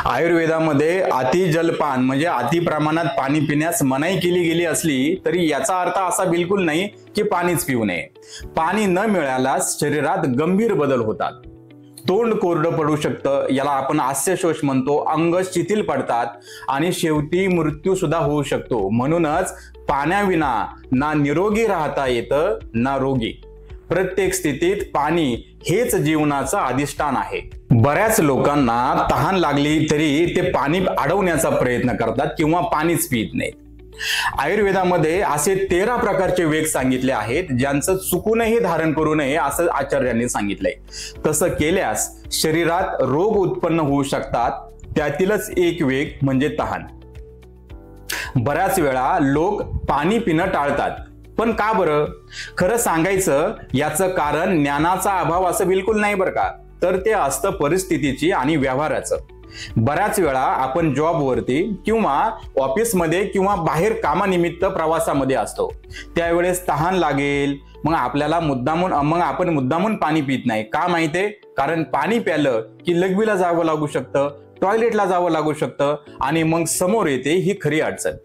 आयुर्वेदामध्ये अति जलपान म्हणजे अति प्रमाणात पाणी पिण्यास मनाई केली गेली असली तरी याचा अर्थ असा बिलकुल नाही की पाणीच पिऊ नये. पाणी न मिळाल्यास शरीरात गंभीर बदल होतात. तोंड कोरडं पडू शकतं, याला आपण हास्यशोष म्हणतो, अंग शिथिल पडतात आणि शेवटी मृत्यू सुद्धा होऊ शकतो. म्हणूनच पाण्याविना ना निरोगी राहता येतं ना रोगी. प्रत्येक स्थितीत पाणी हेच जीवनाचं अधिष्ठान आहे. बऱ्याच लोकांना तहान लागली तरी ते पाणी अडवण्याचा प्रयत्न करतात किंवा पाणीच पित नाहीत. आयुर्वेदामध्ये असे 13 प्रकारचे वेग सांगितले आहेत ज्यांचं चुकूनही धारण करू नये असं आचार्यांनी सांगितलंय. तसं केल्यास शरीरात रोग उत्पन्न होऊ शकतात. त्यातीलच एक वेग म्हणजे तहान. बऱ्याच वेळा लोक पाणी पिणं टाळतात, पण का बरं? खरं सांगायचं याचं कारण ज्ञानाचा अभाव असं बिलकुल नाही बरं का, तर ते असतं परिस्थितीची आणि व्यवहाराचं. बऱ्याच वेळा आपण जॉबवरती किंवा ऑफिसमध्ये किंवा बाहेर कामानिमित्त प्रवासामध्ये असतो. त्यावेळेस तहान लागेल, मग आपण मुद्दामून पाणी पित नाही. का माहितीये? कारण पाणी प्यालं की लघवीला जावं लागू शकतं, टॉयलेटला जावं लागू शकतं आणि मग समोर येते ही खरी अडचण.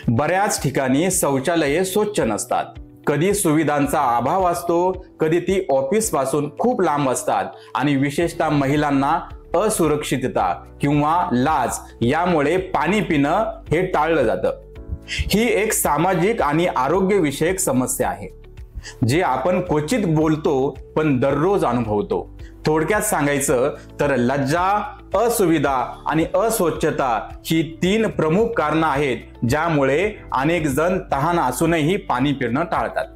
बऱ्याच ठिकाणी शौचालये स्वच्छ नसतात. कधी सुविधांचा अभाव असतो, कधी ती ऑफिस पासून खूप लांब असतात आणि विशेषतः महिलांना असुरक्षितता किंवा लाज यामुळे पाणी पिणं हे टाळलं जातं. ही एक सामाजिक आणि आरोग्यविषयक समस्या आहे जी आपण क्वचित बोलतो पण दररोज अनुभवतो. थोडक्यात सांगायचं तर लज्जा, असुविधा आणि अस्वच्छता ही 3 प्रमुख कारणं आहेत ज्यामुळे अनेक जण तहान असूनही पाणी पिणं टाळतात.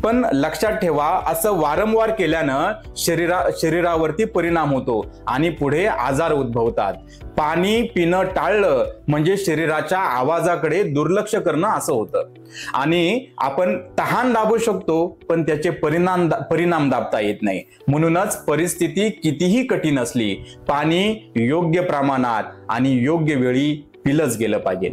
पण लक्षात ठेवा, असं वारंवार केल्यानं शरीरावरती परिणाम होतो आणि पुढे आजार उद्भवतात. पाणी पिणं टाळलं म्हणजे शरीराच्या आवाजाकडे दुर्लक्ष करणं असं होतं आणि आपण तहान दाबू शकतो पण त्याचे परिणाम दाबता येत नाही. म्हणूनच परिस्थिती कितीही कठीण असली पाणी योग्य प्रमाणात आणि योग्य वेळी पिलंच गेलं पाहिजे.